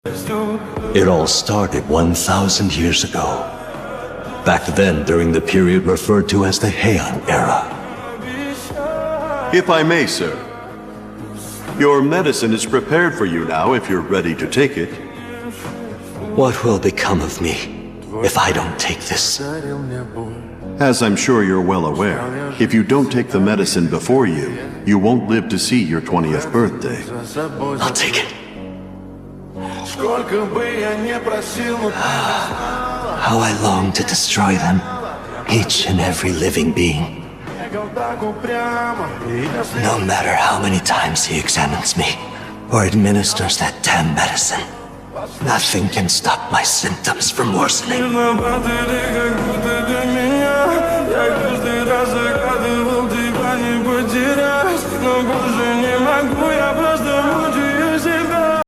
It all started 1,000 years ago. Back then, during the period referred to as the Heian era. If I may, sir. Your medicine is prepared for you now if you're ready to take it. What will become of me if I don't take this? As I'm sure you're well aware, if you don't take the medicine before you, you won't live to see your 20th birthday. I'll take it. How I long to destroy them, each and every living being. No matter how many times he examines me or administers that damn medicine, nothing can stop my symptoms from worsening.